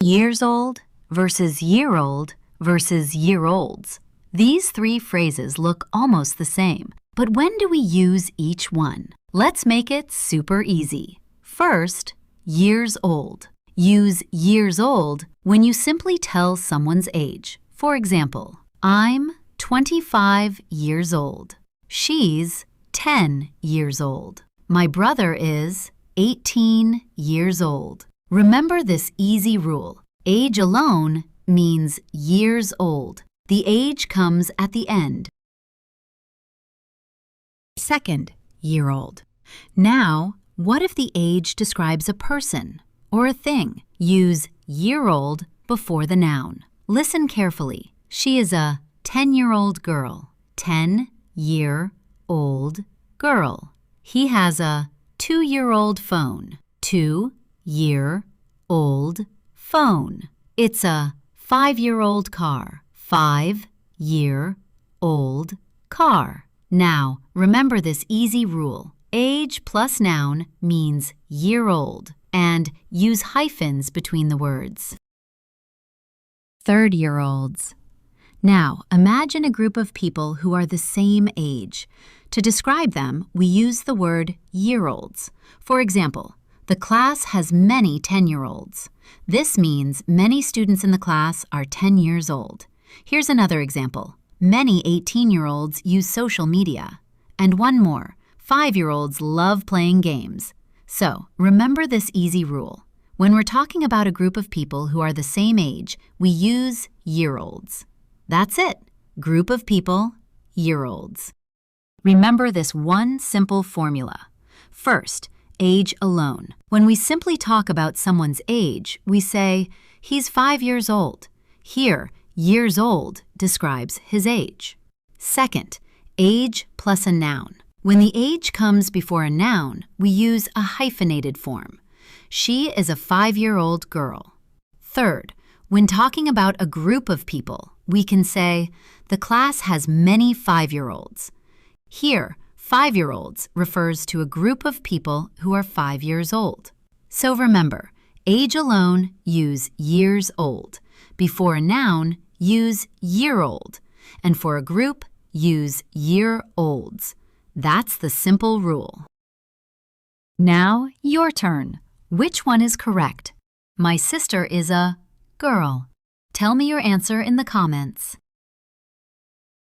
years old versus year-old versus year-olds. These three phrases look almost the same, but when do we use each one? Let's make it super easy. First, years old. Use years old when you simply tell someone's age. For example, I'm 25 years old. She's 10 years old. My brother is 18 years old. Remember this easy rule. Age alone means years old. The age comes at the end. Second, year-old. Now, what if the age describes a person or a thing? Use year-old before the noun. Listen carefully. She is a 10-year-old girl. 10-year-old girl. He has a 2-year-old phone. 2-year-old phone. It's a 5-year-old car. 5-year-old car. Now, remember this easy rule. Age plus noun means year-old, and use hyphens between the words. Third-year-olds. Now, imagine a group of people who are the same age. To describe them, we use the word year-olds. For example, the class has many 10-year-olds. This means many students in the class are 10 years old. Here's another example. Many 18-year-olds use social media. And one more. 5-year-olds love playing games. So, remember this easy rule. When we're talking about a group of people who are the same age, we use year-olds. That's it. Group of people, year-olds. Remember this one simple formula. First, age alone. When we simply talk about someone's age, we say, he's 5 years old. Here, years old describes his age. Second, age plus a noun. When the age comes before a noun, we use a hyphenated form. She is a 5-year-old girl. Third, when talking about a group of people, we can say, the class has many 5-year-olds. Here, 5-year-olds refers to a group of people who are 5 years old. So remember, age alone, use years old. Before a noun, use year-old. And for a group, use year-olds. That's the simple rule. Now, your turn. Which one is correct? My sister is a girl. Tell me your answer in the comments.